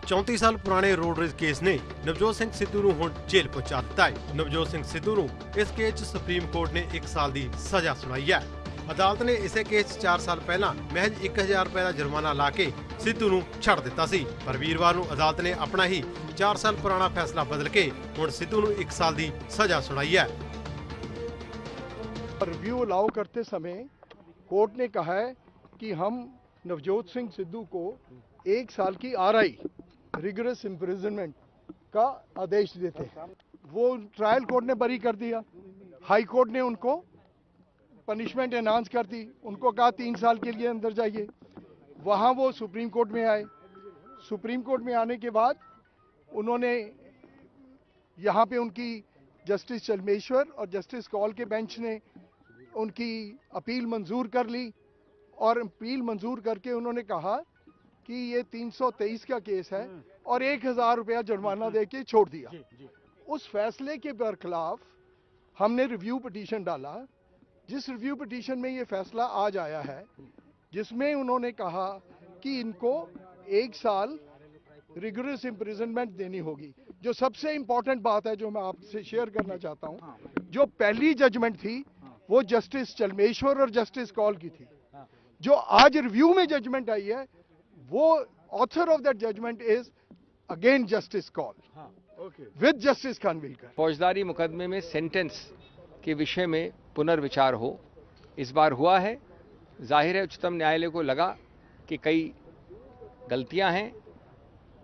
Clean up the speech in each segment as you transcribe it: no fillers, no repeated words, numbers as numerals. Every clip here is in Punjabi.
34 ਸਾਲ ਪੁਰਾਣੇ ਰੋਡ ਰੇਜ ਕੇਸ ਨੇ ਨਵਜੋਤ ਸਿੰਘ ਸਿੱਧੂ ਨੂੰ ਹੁਣ ਜੇਲ੍ਹ ਪਹੁੰਚਾ ਦਿੱਤਾ ਹੈ। ਨਵਜੋਤ ਸਿੰਘ ਸਿੱਧੂ ਨੂੰ ਇਸ ਕੇਸ 'ਚ ਸੁਪਰੀਮ ਕੋਰਟ ਨੇ 1 ਸਾਲ ਦੀ ਸਜ਼ਾ ਸੁਣਾਈ ਹੈ। ਅਦਾਲਤ ਨੇ ਇਸੇ ਕੇਸ 'ਚ 4 ਸਾਲ ਪਹਿਲਾਂ ਮਹਿਜ 1000 ਰੁਪਏ ਦਾ ਜੁਰਮਾਨਾ ਲਾ ਕੇ ਸਿੱਧੂ ਨੂੰ ਛੱਡ ਦਿੱਤਾ ਸੀ, ਪਰ ਵੀਰਵਾਰ ਨੂੰ ਅਦਾਲਤ ਨੇ ਆਪਣਾ ਹੀ 4 ਸਾਲ ਪੁਰਾਣਾ ਫੈਸਲਾ ਬਦਲ ਕੇ ਹੁਣ ਸਿੱਧੂ ਨੂੰ 1 ਸਾਲ ਦੀ सजा सुनाई है। रिव्यू अलाउ करते समय कोर्ट ने कहा है कि हम नवजोत सिंह सिद्धू को 1 साल की आरआई रिगरस इम्प्रिजनमेंट का आदेश देते हैं। वो ट्रायल कोर्ट ने बरी कर दिया, हाई कोर्ट ने उनको पनिशमेंट एनहांस कर दी, उनको कहा 3 साल के लिए अंदर जाइए। वहाँ वो सुप्रीम कोर्ट में आए। सुप्रीम कोर्ट में आने के बाद उन्होंने यहाँ पे उनकी जस्टिस चलमेश्वर और जस्टिस कौल के बेंच ने उनकी अपील मंजूर कर ली और अपील मंजूर करके उन्होंने कहा कि ये 323 का केस है और 1000 रुपया जुर्माना दे के छोड़ दिया। उस फैसले के बरखिलाफ हमने रिव्यू पिटीशन डाला, जिस रिव्यू पिटीशन में ये फैसला आज आया है, जिसमें उन्होंने कहा कि इनको 1 साल रिगरस इम्प्रिजनमेंट देनी होगी। जो सबसे इंपॉर्टेंट बात है जो मैं आपसे शेयर करना चाहता हूं, जो पहली जजमेंट थी वो जस्टिस चलमेश्वर और जस्टिस कौल की थी। जो आज रिव्यू में जजमेंट आई है वो author of that judgment is again justice Kaul with justice Khanwilkar. फौजदारी मुकदमे में सेंटेंस के विषय में पुनर्विचार हो, इस बार हुआ है। जाहिर है उच्चतम न्यायालय को लगा कि कई गलतियां हैं।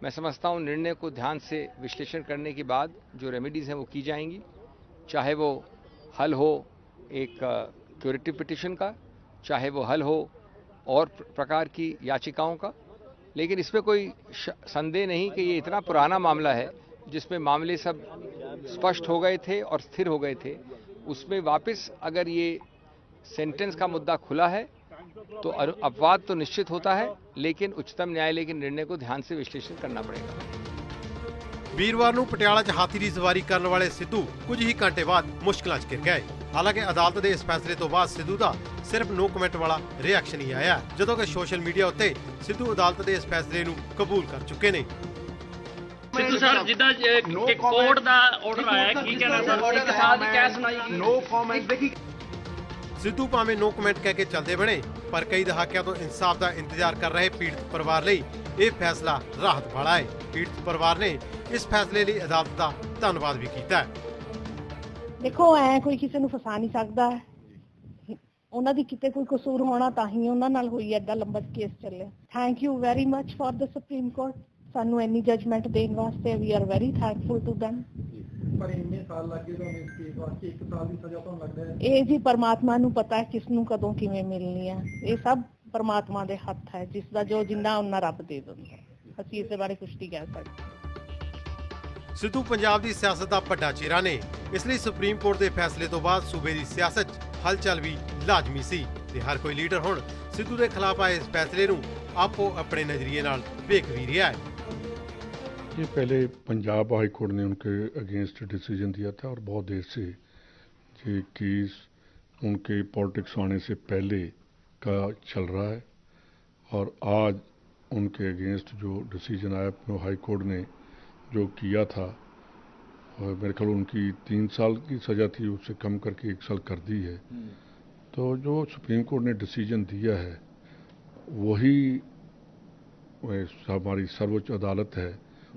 मैं समझता हूं निर्णय को ध्यान से विश्लेषण करने के बाद जो रेमेडीज़ हैं वो की जाएंगी, चाहे वो हल हो एक क्यूरेटिव पिटीशन का, चाहे वो हल हो और प्रकार की याचिकाओं का। लेकिन इसमें कोई संदेह नहीं कि ये इतना पुराना मामला है जिसमें मामले सब स्पष्ट हो गए थे और स्थिर हो गए थे। उसमें वापस अगर ये सेंटेंस का मुद्दा खुला है तो अपवाद तो निश्चित होता है, लेकिन उच्चतम न्यायालय के निर्णय को ध्यान से विश्लेषण करना पड़ेगा। ਵੀਰਵਾਰ ਨੂੰ ਪਟਿਆਲਾ 'ਚ ਹਾਥੀ ਦੀ ਸਵਾਰੀ ਕਰਨ ਵਾਲੇ ਸਿੱਧੂ ਕੁਝ ਹੀ ਘੰਟੇ ਬਾਅਦ ਮੁਸ਼ਕਲਾਂ 'ਚ ਘਿਰ ਗਏ। ਹਾਲਾਂਕਿ ਅਦਾਲਤ ਦੇ ਇਸ ਫੈਸਲੇ ਤੋਂ ਬਾਅਦ ਸਿੱਧੂ ਦਾ ਸਿਰਫ ਨੋ ਕਮੈਂਟ ਵਾਲਾ ਰਿਐਕਸ਼ਨ ਹੀ ਆਇਆ, ਜਦੋਂ ਕਿ ਸੋਸ਼ਲ ਮੀਡੀਆ ਉੱਤੇ ਸਿੱਧੂ ਅਦਾਲਤ ਦੇ ਇਸ ਫੈਸਲੇ ਨੂੰ ਕਬੂਲ ਕਰ ਚੁੱਕੇ ਨੇ। ਸਿੱਧੂ ਸਰ ਜਿੱਦਾਂ ਕੋਰਟ ਦਾ ਆਰਡਰ ਆਇਆ, ਕੀ ਕਹਿਣਾ ਸਰ? 1 ਸਾਲ ਦੀ ਕੈਦ ਸੁਣਾਈ ਗਈ, ਨੋ ਕਮੈਂਟ। ਦੇਖੀ ਸਿੱਧੂ ਭਾਵੇਂ ਨੋ ਕਮੈਂਟ ਕਹਿ ਕੇ ਚੱਲਦੇ ਬਣੇ, ਪਰ ਕਈ ਦਹਾਕਿਆਂ ਤੋਂ ਇਨਸਾਫ ਦਾ ਇੰਤਜ਼ਾਰ ਕਰ ਰਹੇ ਪੀੜਤ ਪਰਿਵਾਰ ਲਈ ਇਹ ਫੈਸਲਾ ਰਾਹਤ ਵਾਲਾ ਹੈ। ਪੀੜਤ ਪਰਿਵਾਰ ਨੇ ਇਸ ਫੈਸਲੇ ਲਈ ਅਦਾਲਤ ਦਾ ਧੰਨਵਾਦ ਵੀ ਕੀਤਾ ਹੈ। ਦੇਖੋ ਐ ਕੋਈ ਕਿਸੇ ਨੂੰ ਫਸਾ ਨਹੀਂ ਸਕਦਾ, ਉਹਨਾਂ ਦੀ ਕਿਤੇ ਕੋਈ ਕਸੂਰ ਹੋਣਾ ਤਾਂ ਹੀ ਉਹਨਾਂ ਨਾਲ ਹੋਈ, ਐਡਾ ਲੰਬਾ ਕੇਸ ਚੱਲਿਆ। Thank you very much for the Supreme Court, ਸਾਨੂੰ ਇੰਨੀ ਜਜਮੈਂਟ ਦੇਣ ਵਾਸਤੇ we are very thankful to them। ਪਰ ਇੰਨੇ ਸਾਲ ਲੱਗੇ ਤੁਹਾਨੂੰ ਇਸ ਕੇਸ ਵਾਸਤੇ, 1 ਸਾਲ ਦੀ ਸਜ਼ਾ ਤੁਹਾਨੂੰ ਲੱਗਦਾ ਹੈ? ਇਹ ਜੀ ਪਰਮਾਤਮਾ ਨੂੰ ਪਤਾ ਹੈ ਕਿਸ ਨੂੰ ਕਦੋਂ ਕਿਵੇਂ ਮਿਲਣੀ ਹੈ, ਇਹ ਸਭ ਪਰਮਾਤਮਾ ਦੇ ਹੱਥ ਹੈ, ਜਿਸ ਦਾ ਜੋ ਜਿੰਨਾ ਉਹਨਾਂ ਰੱਬ ਦੇ ਦਿੰਦਾ। ਅਸੀਂ ਇਸ ਬਾਰੇ ਕੁਝ ਨਹੀਂ ਕਹਿ ਸਕਦੇ। ਸਿੱਧੂ ਪੰਜਾਬ ਦੀ ਸਿਆਸਤ ਦਾ ਵੱਡਾ ਚਿਹਰਾ ਨੇ, ਇਸ ਲਈ ਸੁਪਰੀਮ ਕੋਰਟ ਦੇ ਫੈਸਲੇ ਤੋਂ ਬਾਅਦ ਸੂਬੇ ਦੀ ਸਿਆਸਤ 'ਚ ਹਲਚਲ ਵੀ ਲਾਜ਼ਮੀ ਸੀ ਤੇ ਹਰ ਕੋਈ ਲੀਡਰ ਹੁਣ ਸਿੱਧੂ ਦੇ ਖਿਲਾਫ ਆਏ ਇਸ ਫੈਸਲੇ ਨੂੰ ਆਪੋ ਆਪਣੇ ਨਜ਼ਰੀਏ ਨਾਲ ਵੇਖ भी ਰਿਹਾ है। ये पहले पंजाब हाई कोर्ट ने उनके अगेंस्ट डिसीजन दिया था और बहुत देर से ये केस उनके पॉलिटिक्स आने से पहले का चल रहा है और आज उनके अगेंस्ट जो डिसीजन आया हाई कोर्ट ने जो किया था, और मेरे ख्याल उनकी 3 साल की सज़ा थी, उससे कम करके 1 साल कर दी है। तो जो सुप्रीम कोर्ट ने डिसीजन दिया है वही हमारी सर्वोच्च अदालत है,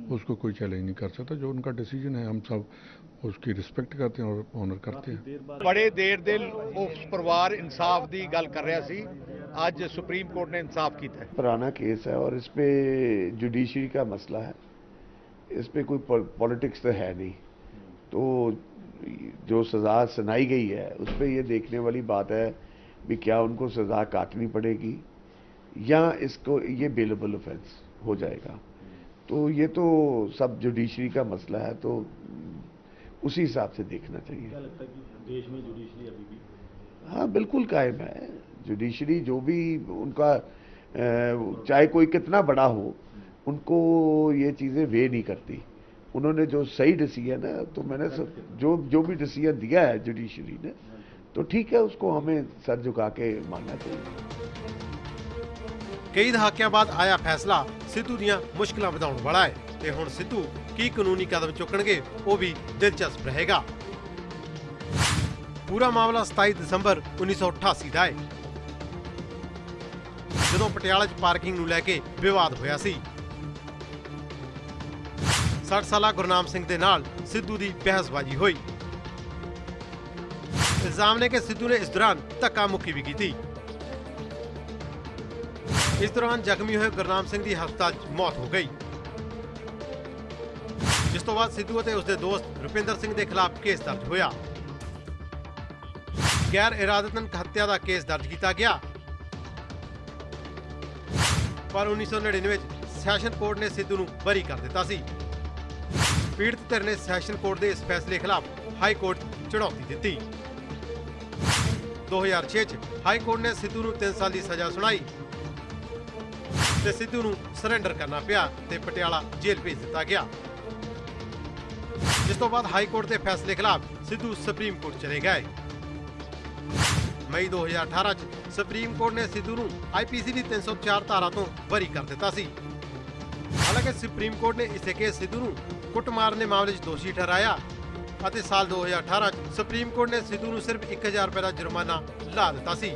उसको कोई चैलेंज नहीं कर सकता। जो उनका डिसीजन है हम सब उसकी रिस्पेक्ट करते हैं और ऑनर करते हैं। बड़े देर दे उस परिवार इंसाफ दी गल कर रहा सी, आज सुप्रीम कोर्ट ने इंसाफ किया है। पुराना केस है और इस पे जुडिशरी का मसला है, इस पे कोई पॉलिटिक्स तो है नहीं। तो जो सज़ा सुनाई गई है उस पर यह देखने वाली बात है भी क्या उनको सज़ा काटनी पड़ेगी या इसको ये बेलेबल ऑफेंस हो जाएगा। तो ये तो सब जुडिशरी का मसला है, तो उसी हिसाब से देखना चाहिए। क्या लगता है कि देश में जुडिशरी अभी भी? हाँ बिल्कुल कायम है जुडिशरी। जो भी उनका चाहे कोई कितना बड़ा हो, उनको ये चीज़ें वे नहीं करती। उन्होंने जो सही डिसीजन है, तो मैंने जो भी डिसीजन दिया है जुडिशरी ने, तो ठीक है, उसको हमें सर झुका के मानना चाहिए। ਕਈ ਦਹਾਕਿਆਂ ਬਾਅਦ ਆਇਆ ਫੈਸਲਾ ਸਿੱਧੂ ਦੀਆਂ ਮੁਸ਼ਕਲਾਂ ਵਧਾਉਣ ਵਾਲਾ ਹੈ ਤੇ ਹੁਣ ਸਿੱਧੂ ਕੀ ਕਾਨੂੰਨੀ ਕਦਮ ਚੁੱਕਣਗੇ ਉਹ ਵੀ ਦਿਲਚਸਪ ਰਹੇਗਾ। ਪੂਰਾ ਮਾਮਲਾ 27 ਦਸੰਬਰ 1988 ਦਾ ਹੈ, ਜਦੋਂ ਪਟਿਆਲਾ 'ਚ ਪਾਰਕਿੰਗ ਨੂੰ ਲੈ ਕੇ ਵਿਵਾਦ ਹੋਇਆ ਸੀ। 60 ਸਾਲਾ ਗੁਰਨਾਮ ਸਿੰਘ ਦੇ ਨਾਲ ਸਿੱਧੂ ਦੀ ਬਹਿਸਬਾਜ਼ੀ ਹੋਈ। ਇਲਜ਼ਾਮ ਨੇ ਕਿ ਸਿੱਧੂ ਨੇ ਇਸ ਦੌਰਾਨ ਧੱਕਾ ਮੁੱਕੀ ਵੀ ਕੀਤੀ। ਇਸ ਦੌਰਾਨ ਜ਼ਖਮੀ ਹੋਏ ਗੁਰਨਾਮ ਸਿੰਘ ਦੀ ਹਸਪਤਾਲ 'ਚ ਮੌਤ ਹੋ ਗਈ, ਜਿਸ ਤੋਂ ਬਾਅਦ ਸਿੱਧੂ ਅਤੇ ਉਸਦੇ ਦੋਸਤ ਰੁਪਿੰਦਰ ਸਿੰਘ ਦੇ ਖਿਲਾਫ ਕੇਸ ਦਰਜ ਹੋਇਆ। ਗੈਰ ਇਰਾਦਤਨ ਹੱਤਿਆ ਦਾ ਕੇਸ ਦਰਜ ਕੀਤਾ ਗਿਆ, ਪਰ 1999 ਵਿੱਚ ਸੈਸ਼ਨ ਕੋਰਟ ਨੇ ਸਿੱਧੂ ਨੂੰ ਬਰੀ ਕਰ ਦਿੱਤਾ ਸੀ। ਪੀੜਤ ਧਿਰ ਨੇ ਸੈਸ਼ਨ ਕੋਰਟ ਦੇ ਇਸ ਫੈਸਲੇ ਖਿਲਾਫ ਹਾਈ ਕੋਰਟ ਚੁਣੌਤੀ ਦਿੱਤੀ। 2006 ਚ ਹਾਈ ਕੋਰਟ ਨੇ ਸਿੱਧੂ ਨੂੰ 3 ਸਾਲ ਦੀ ਸਜ਼ਾ ਸੁਣਾਈ ਤੇ ਸਿੱਧੂ ਨੂੰ ਸਰੈਂਡਰ ਕਰਨਾ ਪਿਆ ਤੇ ਪਟਿਆਲਾ ਜੇਲ੍ਹ ਭੇਜ ਦਿੱਤਾ ਗਿਆ। ਜਿਸ ਤੋਂ ਬਾਅਦ ਹਾਈ ਕੋਰਟ ਦੇ ਫੈਸਲੇ ਖਿਲਾਫ ਸਿੱਧੂ ਸੁਪਰੀਮ ਕੋਰਟ ਚਲੇ ਗਏ। ਮਈ 2018 ਚ ਸੁਪਰੀਮ ਕੋਰਟ ਨੇ ਸਿੱਧੂ ਨੂੰ IPC ਦੀ 304 ਧਾਰਾ ਤੋਂ ਬਰੀ ਕਰ ਦਿੱਤਾ ਸੀ। ਹਾਲਾਂਕਿ ਸੁਪਰੀਮ ਕੋਰਟ ਨੇ ਇਸੇ ਕੇਸ ਸਿੱਧੂ ਨੂੰ ਕੁੱਟਮਾਰ ਦੇ ਮਾਮਲੇ 'ਚ ਦੋਸ਼ੀ ਠਹਿਰਾਇਆ ਅਤੇ ਸਾਲ 2018 ਚ ਸੁਪਰੀਮ ਕੋਰਟ ਨੇ ਸਿੱਧੂ ਨੂੰ ਸਿਰਫ 1000 ਰੁਪਏ ਦਾ ਜੁਰਮਾਨਾ ਲਾ ਦਿੱਤਾ ਸੀ।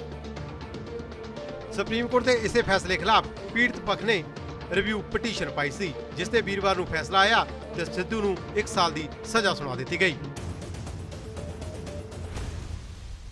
ਸੁਪਰੀਮ ਕੋਰਟ ਦੇ ਇਸੇ ਫੈਸਲੇ ਖਿਲਾਫ ਪੀੜਤ ਪੱਖ ਨੇ ਰਿਵਿਊ ਪਟੀਸ਼ਨ ਪਾਈ ਸੀ, ਜਿਸ ਤੇ ਵੀਰਵਾਰ ਨੂੰ ਫੈਸਲਾ ਆਇਆ ਤੇ ਸਿੱਧੂ ਨੂੰ 1 ਸਾਲ ਦੀ ਸਜ਼ਾ ਸੁਣਾ ਦਿੱਤੀ ਗਈ।